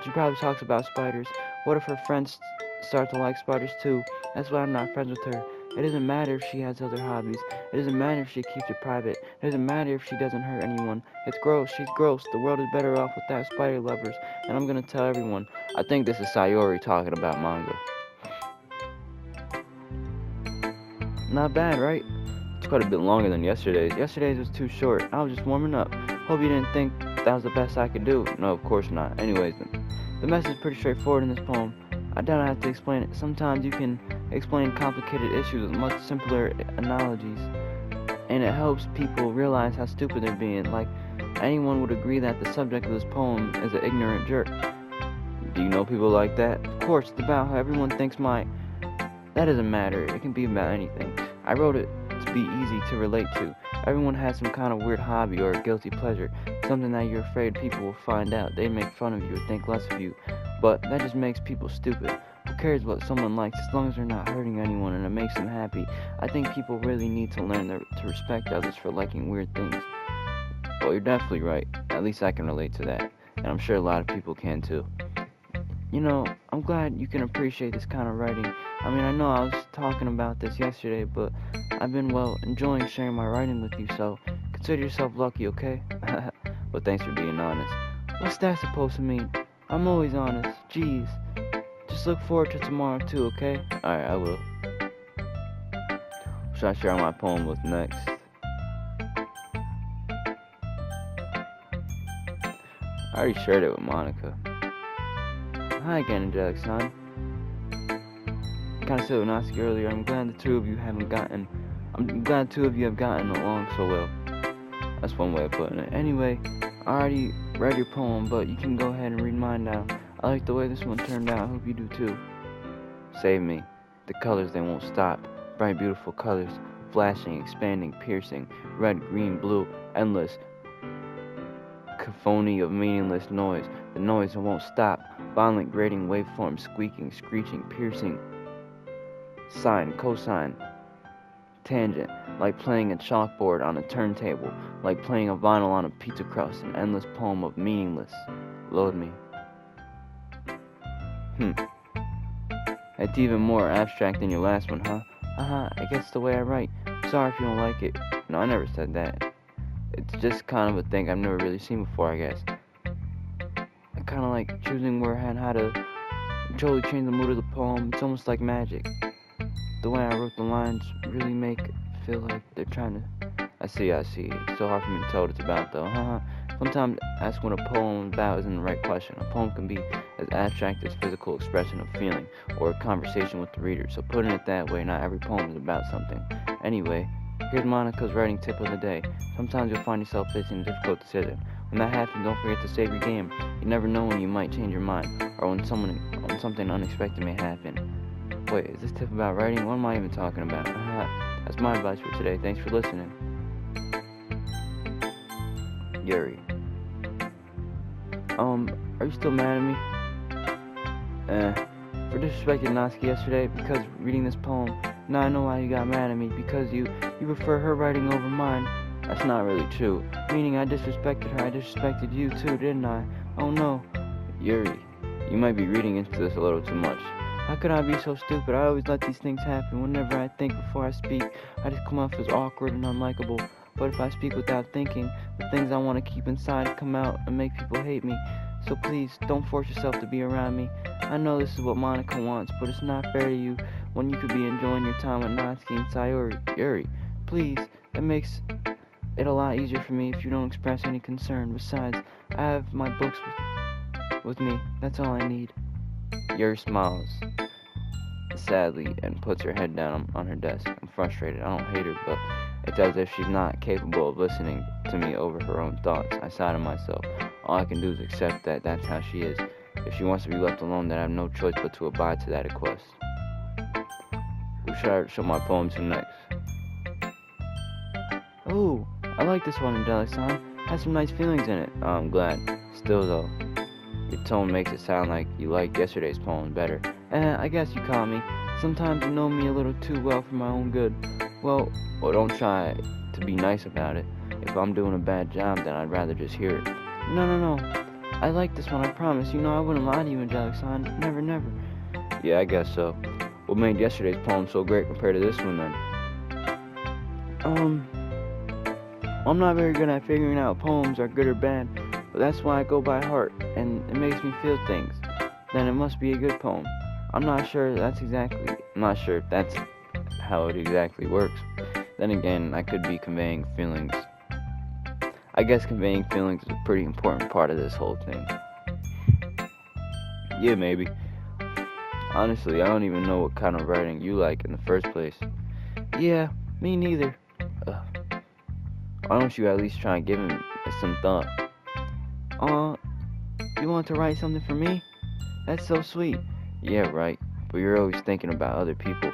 She probably talks about spiders. What if her friends start to like spiders too? That's why I'm not friends with her. It doesn't matter if she has other hobbies. It doesn't matter if she keeps it private. It doesn't matter if she doesn't hurt anyone. It's gross. She's gross. The world is better off without spider lovers. And I'm gonna tell everyone. I think this is Sayori talking about manga. Not bad, right? It's quite a bit longer than yesterday's. Yesterday's was too short. I was just warming up. Hope you didn't think that was the best I could do. No, of course not. Anyways, the message is pretty straightforward in this poem. I don't have to explain it. Sometimes you can explain complicated issues with much simpler analogies, and it helps people realize how stupid they're being. Like, anyone would agree that the subject of this poem is an ignorant jerk. Do you know people like that? Of course, it's about how everyone thinks that doesn't matter. It can be about anything. I wrote it to be easy to relate to. Everyone has some kind of weird hobby or guilty pleasure, something that you're afraid people will find out. They make fun of you or think less of you, but that just makes people stupid. Who cares what someone likes as long as they're not hurting anyone and it makes them happy? I think people really need to learn to respect others for liking weird things. Well, you're definitely right. At least I can relate to that, and I'm sure a lot of people can too. You know, I'm glad you can appreciate this kind of writing. I mean, I know I was talking about this yesterday, but I've been, enjoying sharing my writing with you, so consider yourself lucky, okay? Well, thanks for being honest. What's that supposed to mean? I'm always honest. Jeez. Just look forward to tomorrow, too, okay? Alright, I will. Should I share my poem with next? I already shared it with Monica. Hi again, Angelic Son. Kind of said with Natuski earlier, I'm glad the two of you have gotten along so well. That's one way of putting it. Anyway, I already read your poem, but you can go ahead and read mine now. I like the way this one turned out. I hope you do too. Save me. The colors, they won't stop. Bright, beautiful colors. Flashing, expanding, piercing. Red, green, blue, endless. Cacophony of meaningless noise. The noise that won't stop. Violent, grating waveforms, squeaking, screeching, piercing. Sine, cosine, tangent, like playing a chalkboard on a turntable, like playing a vinyl on a pizza crust, an endless poem of meaningless. Load me. That's even more abstract than your last one, huh? I guess the way I write. Sorry if you don't like it. No, I never said that. It's just kind of a thing I've never really seen before, I guess. I kind of like choosing where and how to totally change the mood of the poem. It's almost like magic. The way I wrote the lines really make it feel like they're trying to... I see. It's so hard for me to tell what it's about, though. Sometimes asking what a poem is about isn't the right question. A poem can be as abstract as physical expression of feeling or a conversation with the reader. So putting it that way, not every poem is about something. Anyway, here's Monica's writing tip of the day. Sometimes you'll find yourself facing a difficult decision. When that happens, don't forget to save your game. You never know when you might change your mind or when something unexpected may happen. Wait, is this tip about writing? What am I even talking about? That's my advice for today. Thanks for listening. Yuri. Are you still mad at me? For disrespecting Natuski yesterday because reading this poem. Now I know why you got mad at me, because you prefer her writing over mine. That's not really true. Meaning I disrespected her, I disrespected you too, didn't I? Oh no. Yuri, you might be reading into this a little too much. How could I be so stupid? I always let these things happen. Whenever I think before I speak, I just come off as awkward and unlikable. But if I speak without thinking, the things I want to keep inside come out and make people hate me. So please, don't force yourself to be around me. I know this is what Monica wants, but it's not fair to you when you could be enjoying your time with Natsuki and Sayori. Yuri, please, it makes it a lot easier for me if you don't express any concern. Besides, I have my books with me. That's all I need. Yuri smiles sadly and puts her head down on her desk. I'm frustrated. I don't hate her, but it's as if she's not capable of listening to me over her own thoughts. I sigh to myself. All I can do is accept that that's how she is. If she wants to be left alone, then I have no choice but to abide to that request. Who should I show my poem to next? Oh, I like this one, Angelic-san. Has some nice feelings in it. Oh, I'm glad. Still though, your tone makes it sound like you liked yesterday's poem better. I guess you caught me. Sometimes you know me a little too well for my own good. Well, don't try to be nice about it. If I'm doing a bad job, then I'd rather just hear it. No. I like this one, I promise. You know I wouldn't lie to you, Angelic-san. Never. Yeah, I guess so. What made yesterday's poem so great compared to this one, then? I'm not very good at figuring out poems are good or bad, but that's why I go by heart, and it makes me feel things. Then it must be a good poem. I'm not sure if that's how it exactly works. Then again, I could be conveying feelings I guess conveying feelings is a pretty important part of this whole thing. Yeah, maybe. Honestly, I don't even know what kind of writing you like in the first place. Yeah, me neither. Why don't you at least try and give him some thought? You want to write something for me? That's so sweet. Yeah, right. But you're always thinking about other people.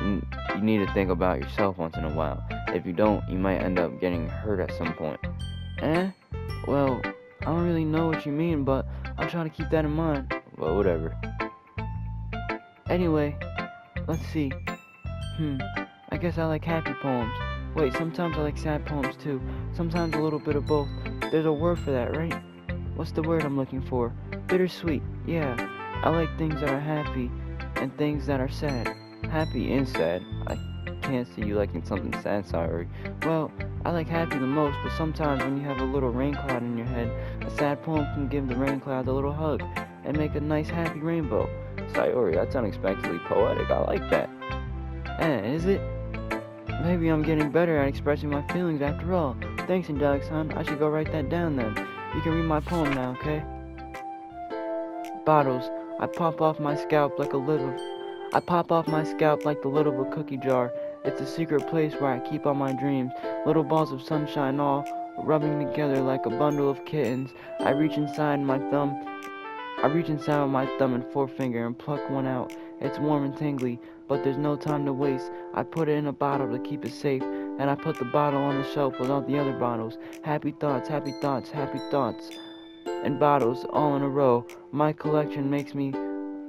You need to think about yourself once in a while. If you don't, you might end up getting hurt at some point. Well, I don't really know what you mean, but I'll try to keep that in mind. Well, whatever. Anyway, let's see. I guess I like happy poems. Wait, sometimes I like sad poems too. Sometimes a little bit of both. There's a word for that, right? What's the word I'm looking for? Bittersweet. Yeah, I like things that are happy and things that are sad. Happy and sad. I can't see you liking something sad, sorry. Well, I like happy the most, but sometimes when you have a little rain cloud in your head, a sad poem can give the rain cloud a little hug and make a nice happy rainbow. Sayori, that's unexpectedly poetic. I like that. Is it? Maybe I'm getting better at expressing my feelings after all. Thanks, Angelic-san. I should go write that down then. You can read my poem now, okay? Bottles. I pop off my scalp like the lid of a cookie jar. It's a secret place where I keep all my dreams. Little balls of sunshine all rubbing together like a bundle of kittens. I reach inside with my thumb and forefinger and pluck one out. It's warm and tingly, but there's no time to waste. I put it in a bottle to keep it safe, and I put the bottle on the shelf with all the other bottles. Happy thoughts, happy thoughts, happy thoughts. And bottles all in a row. My collection makes me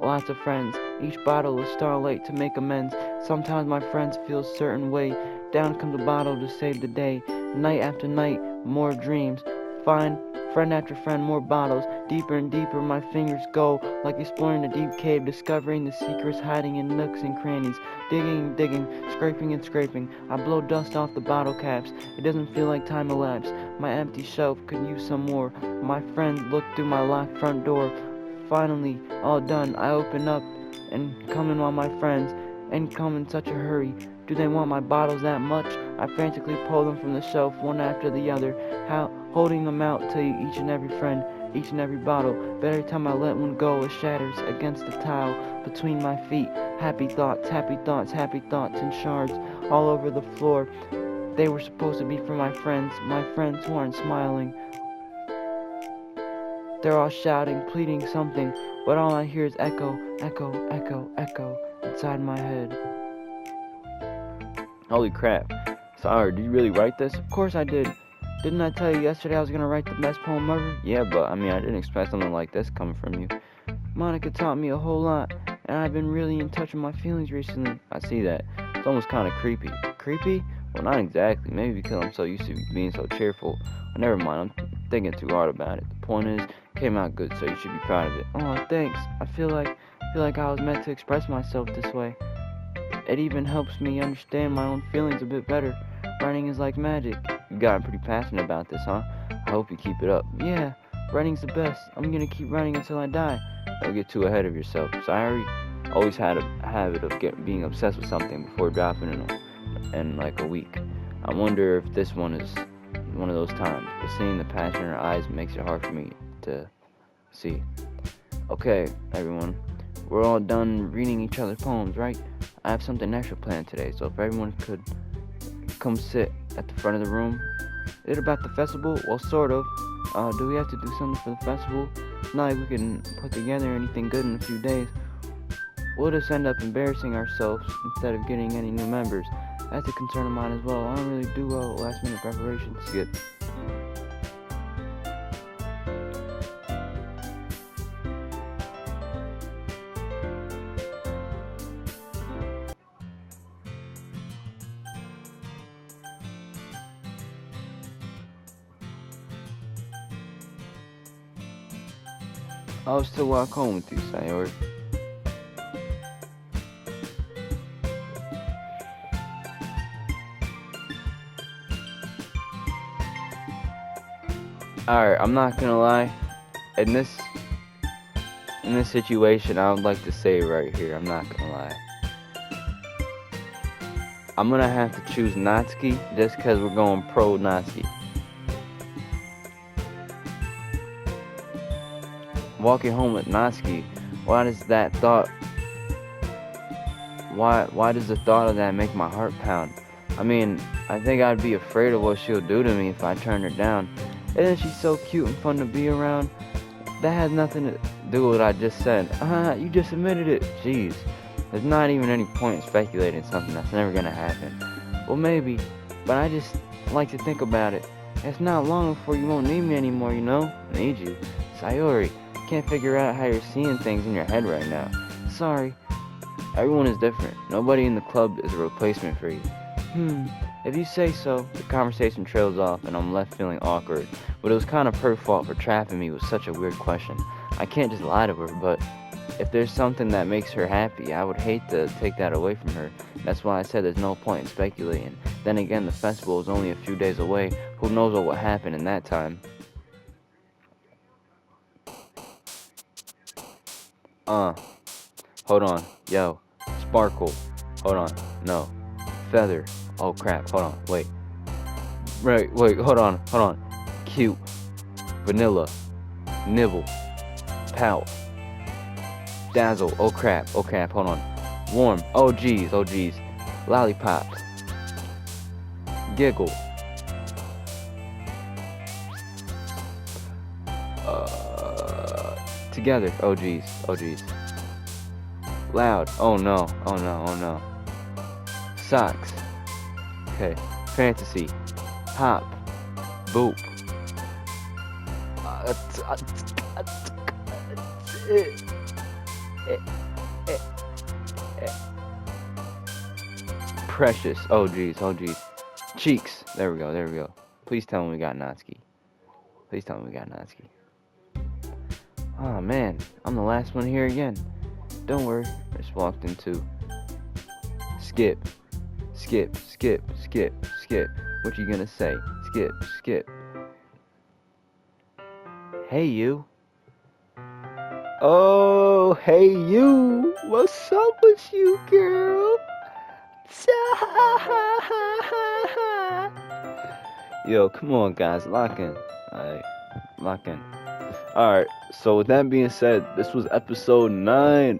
lots of friends. Each bottle is starlight to make amends. Sometimes my friends feel a certain way. Down comes a bottle to save the day. Night after night, more dreams. Find friend after friend, more bottles. Deeper and deeper my fingers go, like exploring a deep cave, discovering the secrets hiding in nooks and crannies. Digging and digging, scraping and scraping. I blow dust off the bottle caps. It doesn't feel like time elapsed. My empty shelf could use some more. My friends look through my locked front door. Finally, all done, I open up and come in on my friends, and come in such a hurry. Do they want my bottles that much? I frantically pull them from the shelf, one after the other, holding them out to each and every friend, each and every bottle. But every time I let one go, it shatters against the tile between my feet. Happy thoughts, happy thoughts, happy thoughts in shards all over the floor. They were supposed to be for my friends who aren't smiling. They're all shouting, pleading something, but all I hear is echo, echo, echo, echo inside my head. Holy crap. Sorry, did you really write this? Of course I did. Didn't I tell you yesterday I was gonna write the best poem ever? Yeah, but I didn't expect something like this coming from you. Monica taught me a whole lot, and I've been really in touch with my feelings recently. I see that. It's almost kind of creepy. Creepy? Well, not exactly. Maybe because I'm so used to being so cheerful. But never mind, I'm thinking too hard about it. The point is, it came out good, so you should be proud of it. Oh, thanks. I feel like I was meant to express myself this way. It even helps me understand my own feelings a bit better. Writing is like magic. You've gotten pretty passionate about this, huh? I hope you keep it up. Yeah, writing's the best. I'm gonna keep writing until I die. Don't get too ahead of yourself. Sayori always had a habit of being obsessed with something before dropping it in like a week. I wonder if this one is one of those times, but seeing the passion in her eyes makes it hard for me to see. Okay, everyone, we're all done reading each other's poems, right? I have something extra planned today, so if everyone could come sit at the front of the room. Is it about the festival? Well, sort of. Do we have to do something for the festival? It's not like we can put together anything good in a few days. We'll just end up embarrassing ourselves instead of getting any new members. That's a concern of mine as well. I don't really do well at last minute preparations. Skip. I'll still walk home with you, Sayori. Alright, I'm not gonna lie. In this situation, I would like to say right here, I'm not gonna lie. I'm gonna have to choose Natsuki just because we're going pro Natsuki. walking home with Natsuki, why does that thought, why does the thought of that make my heart pound? I mean, I think I'd be afraid of what she'll do to me if I turn her down. And then she's so cute and fun to be around. That has nothing to do with what I just said. You just admitted it. Jeez. There's not even any point in speculating something that's never gonna happen. Well, maybe, but I just like to think about it. It's not long before you won't need me anymore, you know? I need you. Sayori, can't figure out how you're seeing things in your head right now. Sorry. Everyone is different. Nobody in the club is a replacement for you. If you say so. The conversation trails off and I'm left feeling awkward. But it was kind of her fault for trapping me with such a weird question. I can't just lie to her, but if there's something that makes her happy, I would hate to take that away from her. That's why I said there's no point in speculating. Then again, the festival is only a few days away. Who knows what will happen in that time? Hold on. Yo. Sparkle. Hold on. No. Feather. Oh crap. Hold on. Wait. Wait. Hold on. Cute. Vanilla. Nibble. Pout. Dazzle. Oh crap. Hold on. Warm. Oh geez. Lollipop. Giggle. Together. Oh geez. Loud. Oh no. Socks. Okay. Fantasy. Hop. Boop. Precious. Oh geez. Cheeks. There we go. Please tell me we got Natsuki. Oh man, I'm the last one here again. Don't worry, I just walked into skip. What you gonna say? Skip. Hey you. Oh, hey you. What's up with you, girl? Yo, come on guys, lock in. Alright, so with that being said, this was episode 9.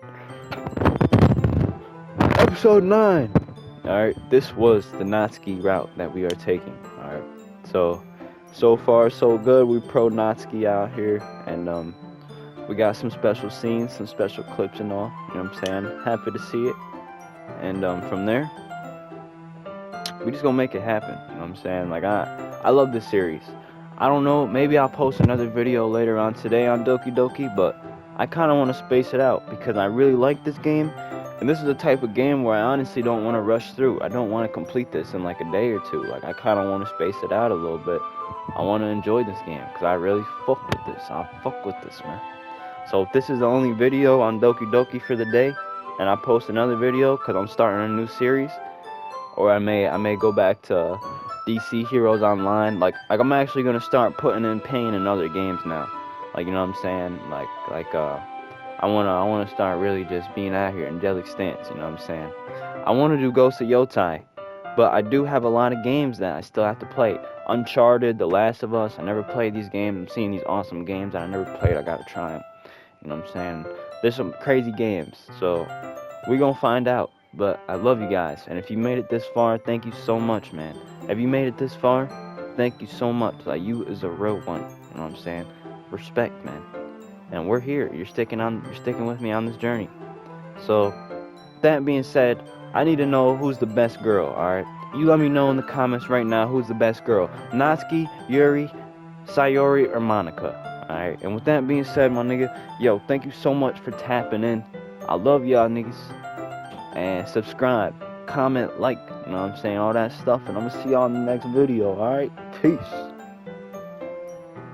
Alright, this was the Natsuki route that we are taking. Alright, so far so good. We pro Natsuki out here, and we got some special scenes, some special clips and all. You know what I'm saying? Happy to see it. And from there, we just gonna make it happen. You know what I'm saying? Like I love this series. I don't know, maybe I'll post another video later on today on Doki Doki, but I kind of want to space it out because I really like this game, and this is the type of game where I honestly don't want to rush through. I don't want to complete this in like a day or two. Like I kind of want to space it out a little bit. I want to enjoy this game because I really fuck with this. I fuck with this, man. So if this is the only video on Doki Doki for the day, and I post another video because I'm starting a new series, or I may go back to DC Heroes Online. Like I'm actually gonna start putting in pain in other games now. Like, you know what I'm saying? I wanna start really just being out here, angelic stance. You know what I'm saying? I wanna do Ghost of Yotai, but I do have a lot of games that I still have to play. Uncharted, The Last of Us. I never played these games. I'm seeing these awesome games that I never played. I gotta try them. You know what I'm saying? There's some crazy games, so we gonna find out. But I love you guys, and if you made it this far, thank you so much, man. Have you made it this far? Thank you so much. Like, you is a real one. You know what I'm saying? Respect, man. And we're here. You're sticking with me on this journey. So, that being said, I need to know who's the best girl, alright? You let me know in the comments right now who's the best girl. Natsuki, Yuri, Sayori, or Monica. Alright? And with that being said, my nigga, yo, thank you so much for tapping in. I love y'all niggas. And subscribe, comment, like, you know what I'm saying, all that stuff. And I'm gonna see y'all in the next video, alright? Peace.